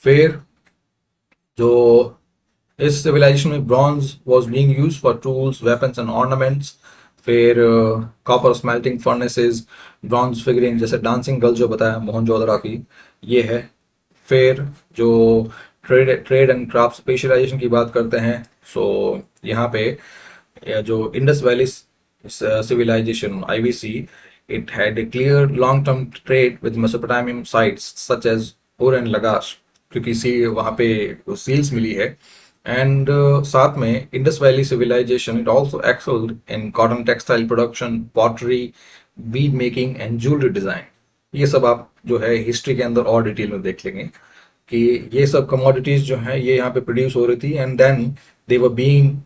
फिर जो इस सिविलाइजेशन में bronze was being used for tools, weapons and ornaments. फिर copper smelting furnaces, bronze figuring, जैसे डांसिंग गर्ल जो बताया मोहनजोदड़ो की, ये है। फिर जो ट्रेड एंड क्राफ्ट स्पेशलाइजेशन की बात करते हैं, सो यहाँ पे जो Indus valley civilization IVC, it had a clear long-term trade with Mesopotamian sites such as Ur and Lagash, क्योंकि सी वहाँ पे सील्स मिली है। एंड साथ में Indus valley civilisation it also excelled in cotton textile production, pottery, bead making and jewellery design. ये सब आप जो है हिस्ट्री के अंदर और डिटेल में देख लेंगे कि ये सब कमोडिटीज जो हैं ये यहाँ पे प्रोड्यूस हो रही थी, and then they were being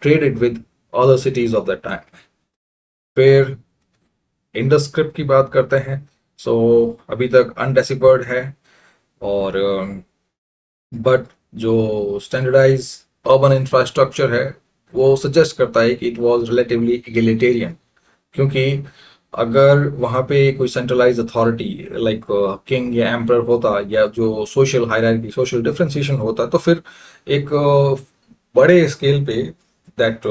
traded with other cities of that time. फिर इंडस स्क्रिप्ट की बात करते हैं। सो अभी तक अनडेसिफर्ड है, और बट जो स्टैंडर्डाइज अर्बन इंफ्रास्ट्रक्चर है वो सजेस्ट करता है कि इट वाज रिलेटिवली इगलिटेरियन। क्योंकि अगर वहाँ पे कोई सेंट्रलाइज अथॉरिटी लाइक किंग या एम्परर होता, या जो सोशल हायरार्की, सोशल डिफरेंशिएशन होता, तो फिर एक बड़े स्केल पे दैट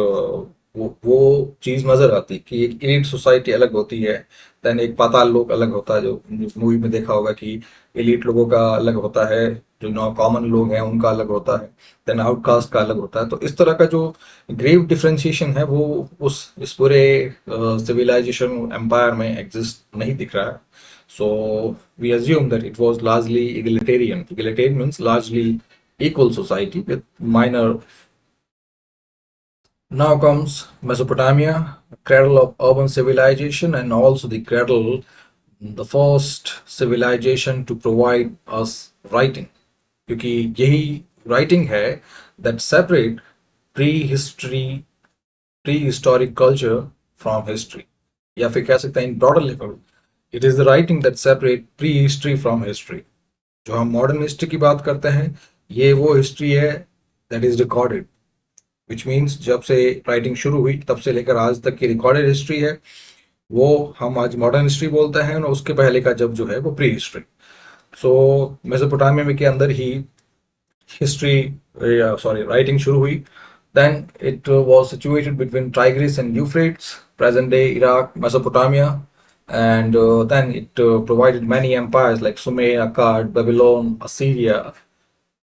वो चीज नजर आती कि एक एलिट सोसाइटी अलग होती है, देन एक पाताल लोक अलग होता है। जो मूवी में देखा होगा कि एलिट लोगों का अलग होता है, जो नॉन कॉमन लोग हैं उनका अलग होता है, देन आउटकास्ट का अलग होता है। तो इस तरह का जो ग्रेव डिफरेंशिएशन है वो उस इस पूरे सिविलाइजेशन एम्पायर में एग्जिस्ट नहीं दिख रहा है। So we assume that it was largely egalitarian. Egalitarian means largely equal society with minor. Now comes Mesopotamia, cradle of urban civilization, and also the cradle, the first civilization to provide us writing, क्योंकि यही writing है that separate pre-history, prehistoric culture from history, या फिर कह सकते हैं in broader level, it is the writing that separate prehistory from history. जो हम मॉडर्न हिस्ट्री की बात करते हैं, ये वो हिस्ट्री है that is recorded, which means जब से राइटिंग शुरू हुई तब से लेकर आज तक की रिकॉर्डेड हिस्ट्री है, वो हम आज मॉडर्न हिस्ट्री बोलते हैं। और उसके पहले का जब जो है वो प्री हिस्ट्री। सो मेसोपोटामिया के अंदर ही हिस्ट्री, सॉरी, राइटिंग शुरू हुई। Then it was situated between Tigris and Euphrates, present day Iraq, Mesopotamia, and then it provided many empires like Sumer, Akkad, Babylon, Assyria,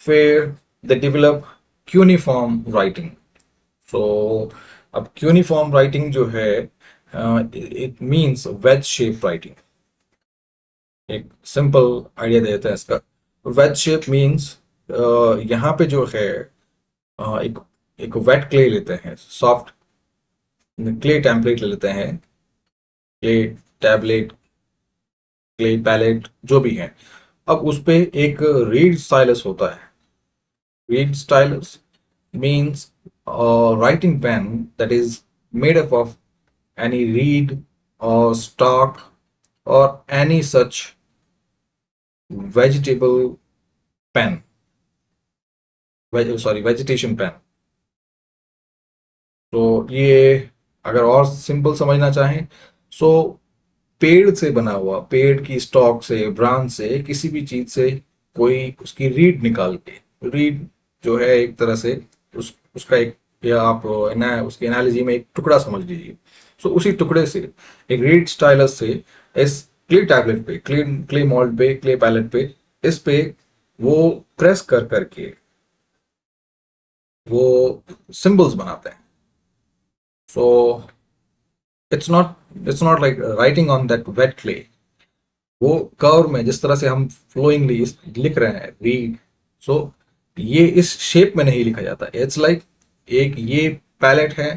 where they develop cuneiform writing. So अब cuneiform writing जो है it means wedge shaped writing. एक simple idea देते हैं इसका। wedge shape means यहाँ पे जो है एक एक वेट क्ले लेते हैं, सॉफ्ट क्ले टेम्पलेट ले लेते हैं, क्ले टैबलेट, क्ले पैलेट, जो भी है। अब उस पे एक रीड स्टाइलस होता है। Reed stylus means writing pen that is made up of any reed or stalk or any such vegetable pen, vegetation pen. तो ये अगर और सिंपल समझना चाहें, सो पेड़ से बना हुआ, पेड़ की स्टॉक से, ब्रांच से, किसी भी चीज से कोई उसकी रीड निकाल के, रीड जो है एक तरह से उसका एक, या आप उसकी एनालॉजी में एक टुकड़ा समझ लीजिए। सो उसी टुकड़े से, एक रीड स्टाइलस से, इस क्ले टैबलेट पे, क्ले मॉल्ड पे, क्ले पैलेट पे, इस पे वो प्रेस कर करके वो सिंबल्स बनाते हैं। So it's not like writing on that wait clay. वो कर्व में जिस तरह से हम फ्लोइंगली लिख रहे हैं रीड, सो ये इस शेप में नहीं लिखा जाता। इट्स लाइक एक ये पैलेट है,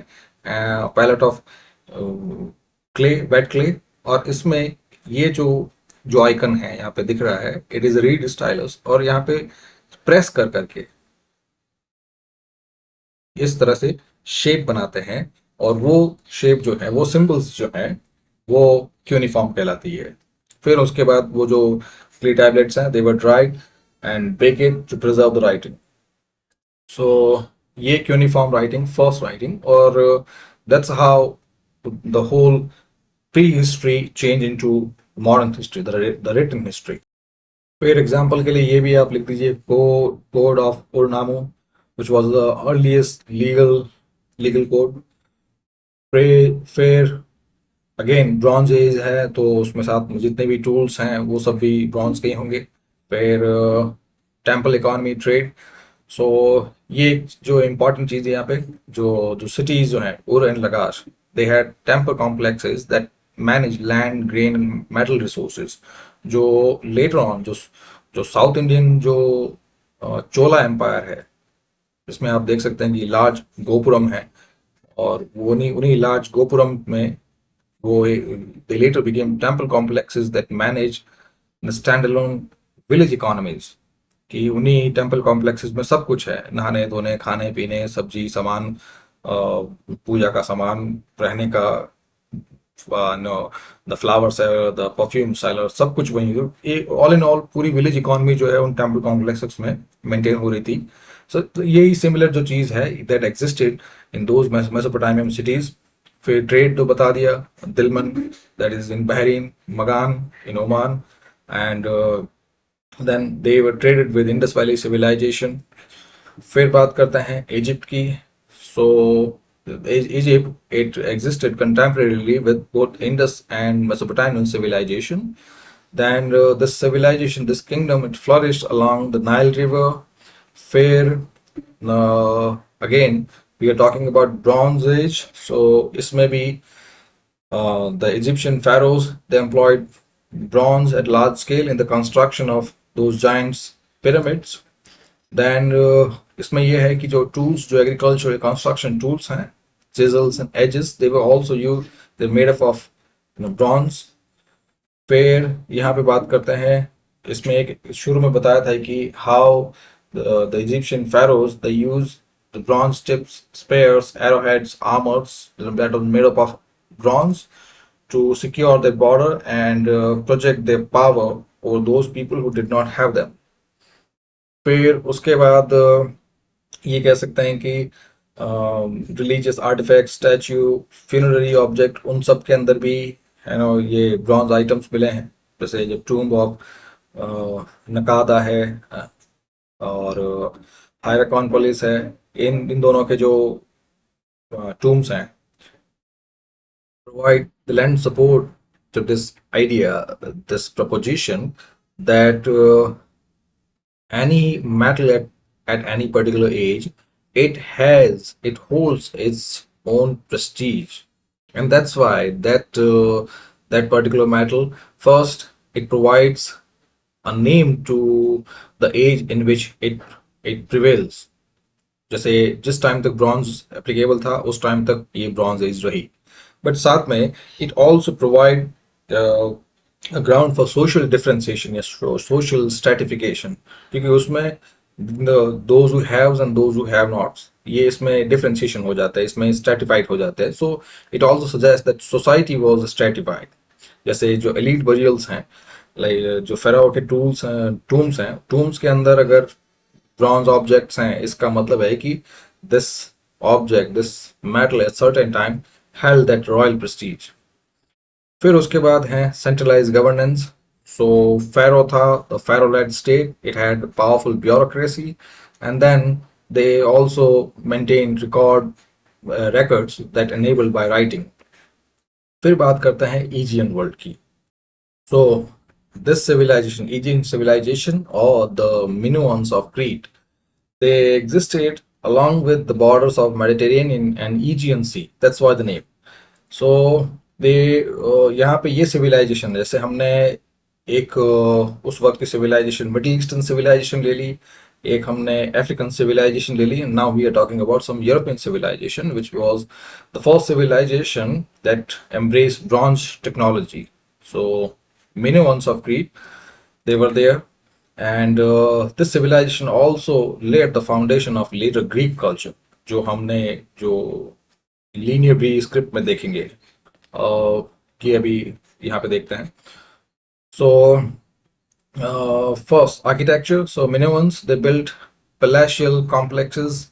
palette of clay, wet clay, और इसमें ये जो जो आइकन है यहाँ पे दिख रहा है, इट इज रीड स्टाइलस, और यहाँ पे प्रेस कर करके इस तरह से शेप बनाते हैं, और वो शेप जो है, वो सिंबल्स जो है, वो क्यूनिफॉर्म कहलाती है। फिर उसके बाद वो जो क्ले टैबलेट्स हैं, they were dried and baked to preserve the writing. So ये क्यूनिफॉर्म राइटिंग, फर्स्ट राइटिंग, और that's how the whole pre history change into modern history, the written history. फिर एग्जाम्पल के लिए ये भी आप लिख दीजिए, code of Urnammu, which was the earliest legal code। फिर अगेन ब्रॉन्ज एज है, तो उसमें साथ जितने भी टूल्स हैं वो सब भी ब्रॉन्ज के ही होंगे। फिर टेम्पल इकोनॉमी, ट्रेड। सो ये जो इम्पोर्टेंट चीज़ है यहाँ पे, जो जो सिटीज जो हैं, Ur and Lagash, they had temple complexes that manage land, grain, metal resources. जो लेटर ऑन जो जो साउथ इंडियन जो चोला एम्पायर है, इसमें आप देख सकते हैं कि लार्ज गोपुरम है, और वो उन्हीं उन्हीं लार्ज गोपुरम में वो they later became temple complexes that manage the standalone village economies। कि उन्हीं टेम्पल कॉम्प्लेक्सेस में सब कुछ है, नहाने धोने, खाने पीने, सब्जी सामान, पूजा का सामान, रहने का, no, the flower seller, the perfume seller, सब कुछ वहीं, ऑल इन ऑल पूरी विलेज इकोनॉमी जो है उन टेम्पल कॉम्प्लेक्सेस में मेंटेन हो रही थी। सो यही सिमिलर जो चीज़ है that existed in those Mesopotamian cities. फिर ट्रेड तो बता दिया, Dilmun, that is in Bahrain, Magan in Oman, and then they were traded with Indus valley civilization. फिर बात करते हैं इजिप्ट की। सो Egypt, it existed contemporarily with both Indus and Mesopotamian civilization. Then this civilization, this kingdom, it flourished along the Nile River. Fair, again, we are talking about Bronze Age. So this may be the Egyptian pharaohs. They employed bronze at large scale in the construction of those giant pyramids. Then इसमें यह है कि जो tools, जो agricultural construction tools हैं, chisels and edges, they were also used, they're made up of bronze। फिर यहाँ पे बात करते हैं, इसमें एक शुरू में बताया था कि how the Egyptian pharaohs, they used the bronze tips, spears, arrowheads, armors that were made up of bronze to secure their border and project their power over those people who did not have them। फिर उसके बाद ये कह सकते हैं कि religious artefact, statue, funerary object, उन सब के अंदर भी है ना ये ब्रॉन्ज आइटम्स मिले हैं। जैसे जो टूम्ब ऑफ नकादा है, और हायराकॉनपोलिस है, इन इन दोनों के जो टूम्स हैं, provide the lend support to this idea, this proposition that any metal at any particular age, it holds its own prestige, and that's why that particular metal, first it provides a name to the age in which it prevails। जैसे जिस time तक bronze applicable था उस time तक ये bronze age रही, but साथ में it also provide ground for social differentiation या सोशल स्ट्रेटिफिकेशन, क्योंकि उसमें those who haves and those who have nots, ये इसमें डिफरेंशिएशन हो जाता है, इसमें स्ट्रेटिफाइड हो जाता है. So it also suggest that society was stratified. जैसे जो एलीट बरियल्स हैं, लाइक जो फेराओ के टूम्स हैं, टूम्स के अंदर अगर ब्रॉन्ज ऑब्जेक्ट्स हैं, इसका मतलब है कि this object, this metal at certain time held that royal prestige. फिर उसके बाद है सेंट्रलाइज गवर्नेंस. सो फेरो था, the Pharaoh led state, it had powerful bureaucracy, and then they also maintain records that enabled by writing. फिर बात करते हैं Aegean world की. So this civilization, Aegean civilization or the Minoans of Crete, they existed along with the borders of Mediterranean and Aegean Sea. That's why the name. So they यहाँ पे ये civilization, जैसे हमने एक उस वक्त की civilization मिडिल ईस्टर्न civilization ले ली, एक हमने अफ्रीकन civilization ले ली, and now we are talking about some European civilization which was the first civilization that embraced bronze technology. So Minoans of Crete, they were there, and this civilization also laid the foundation of later Greek culture, जो हमने जो linear भी script में देखेंगे, कि अभी यहाँ पे देखते हैं. सो first architecture. So Minoans, they built palatial complexes,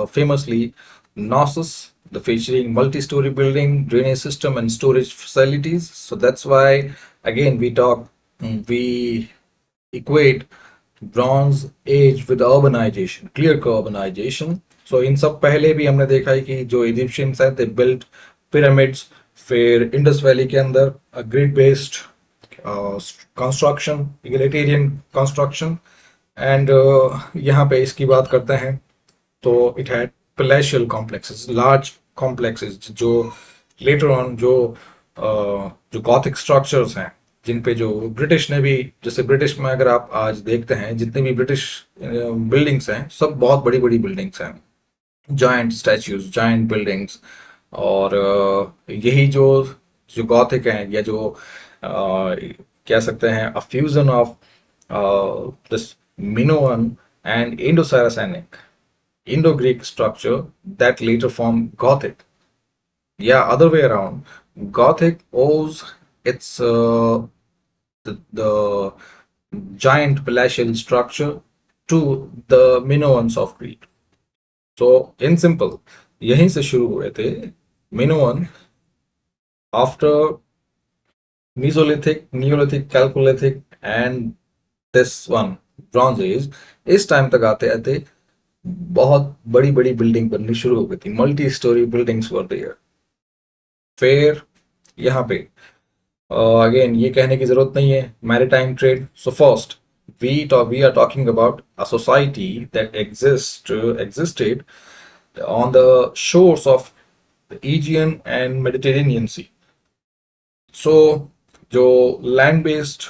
famously Knossos, the featuring multi-story building, drainage system, and storage facilities. So that's why again we equate Bronze Age with urbanization, clear urbanization. So इन सब पहले भी हमने देखा है कि जो Egyptians हैं, they built pyramids. फिर इंडस वैली के अंदर grid based construction, egalitarian construction, and यहाँ पे इसकी बात करते हैं तो it had palatial complexes, large complexes, जो लेटर ऑन जो गॉथिक स्ट्रक्चर्स हैं, जिन पे जो ब्रिटिश ने भी, जैसे ब्रिटिश में अगर आप आज देखते हैं जितने भी ब्रिटिश बिल्डिंग्स हैं, सब बहुत बड़ी बड़ी बिल्डिंग्स हैं, जायंट स्टैच्यूज, जायंट बिल्डिंग्स. और यही जो जो गॉथिक हैं, या जो कह सकते हैं a fusion of this Minoan and Indo-Saracenic, Indo-Greek structure that later formed Gothic. Yeah, other way around. Gothic owes its the giant palatial structure to the Minoans of Crete. So, in simple, यहीं से शुरू हुए थे Minoan. After Mesolithic, Neolithic, Chalcolithic, and this one Bronze Age, इस time तक आते आते बहुत बड़ी बड़ी बिल्डिंग बननी शुरू हो गई थी, multi storey buildings were there. फिर यहाँ पे अगेन ये कहने की जरूरत नहीं है, maritime trade. So first we are talking about a society that existed on the shores of the Aegean and Mediterranean Sea. So जो लैंड बेस्ड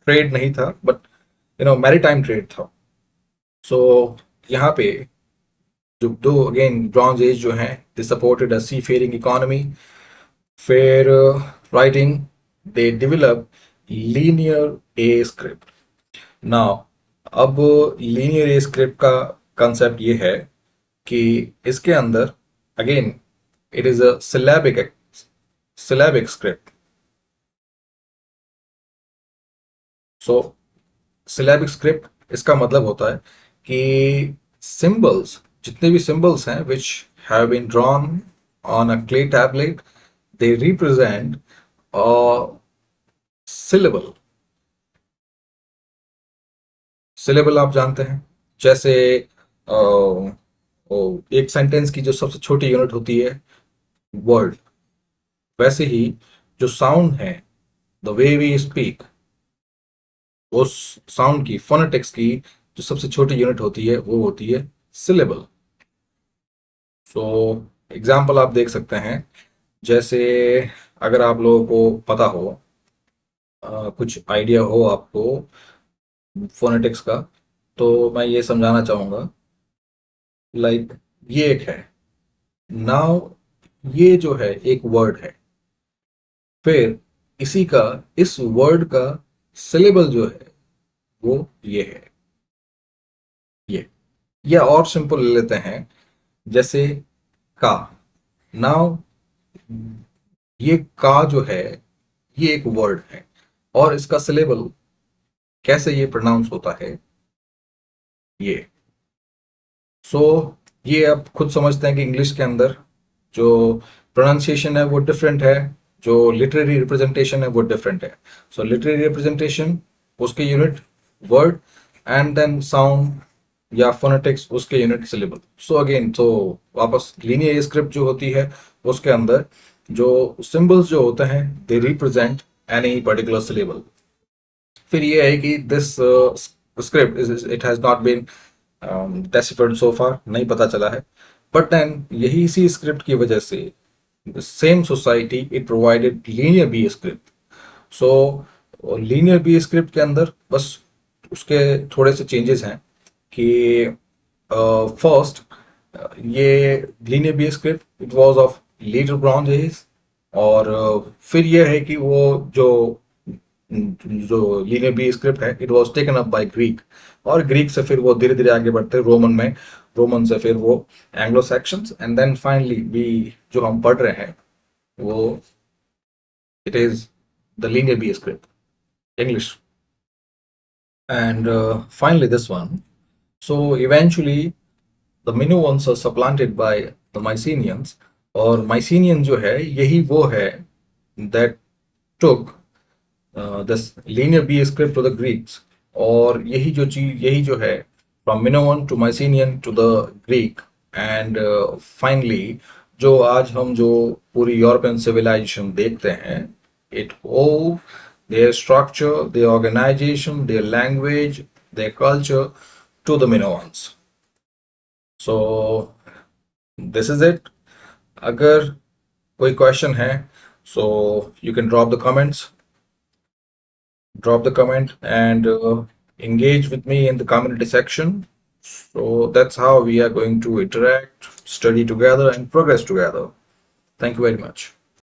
ट्रेड नहीं था, बट मैरीटाइम ट्रेड था. सो यहाँ पे जो दो अगेन ब्रॉन्ज एज जो हैं, they supported a seafaring economy. फिर writing, they develop linear A script. Now अब लीनियर ए स्क्रिप्ट का कंसेप्ट ये है कि इसके अंदर again it is a syllabic script. So syllabic script, इसका मतलब होता है कि सिंबल्स, जितने भी सिंबल्स हैं which have been drawn on a clay tablet, they represent a syllable. Syllable आप जानते हैं, जैसे एक सेंटेंस की जो सबसे छोटी यूनिट होती है वर्ड, वैसे ही जो साउंड है, द वे वी स्पीक, उस साउंड की, फोनेटिक्स की जो सबसे छोटी यूनिट होती है वो होती है सिलेबल. सो एग्जाम्पल आप देख सकते हैं, जैसे अगर आप लोगों को पता हो, कुछ आइडिया हो आपको फोनेटिक्स का, तो मैं ये समझाना चाहूंगा. लाइक ये एक है, नाउ ये जो है एक वर्ड है, फिर इस वर्ड का सिलेबल जो है वो ये है. ये या और सिंपल ले लेते हैं, जैसे का। नाउ ये का जो है, ये एक वर्ड है, और इसका सिलेबल कैसे ये प्रोनाउंस होता है, ये। सो ये आप खुद समझते हैं कि इंग्लिश के अंदर जो प्रोनाउंसिएशन है वो डिफरेंट है, जो लिटरेरी रिप्रेजेंटेशन है वो डिफरेंट है। सो लिटरेरी रिप्रेजेंटेशन, उसके unit word, and then sound या फोनेटिक्स, उसके यूनिट सिलेबल। सो अगेन, तो वापस लीनियर स्क्रिप्ट जो होती है उसके अंदर जो सिंबल्स जो होते हैं they represent any particular syllable. फिर ये है कि this script is it has not been deciphered so far, नहीं पता चला है, बट देन यही इसी स्क्रिप्ट की वजह से same society it provided linear B script. So linear B script के अंदर बस उसके थोड़े से चेंजेस हैं कि फर्स्ट, ये linear B script it was of later bronze age, और फिर ये है कि वो जो जो लीनियर बी स्क्रिप्ट है it was taken up by Greek, और ग्रीक से फिर वो धीरे धीरे आगे बढ़ते रोमन में, रोमन से फिर वो Anglo Saxons, and then finally भी जो हम पढ़ रहे हैं वो it is the linear B script, English. And finally, this one. So eventually, the Minoans are supplanted by the Mycenaeans, और Mycenaean जो है यही वो है that took this linear B script to the Greeks, और यही जो है from Minoan to Mycenaean to the Greek, and finally जो आज हम जो पूरी यूरोपियन सिविलाइजेशन देखते हैं, it owed their structure, their organization, their language, their culture to the Minoans. So this is it. अगर कोई क्वेश्चन है, so you can drop the comment and engage with me in the community section. So that's how we are going to interact, study together, and progress together. Thank you very much.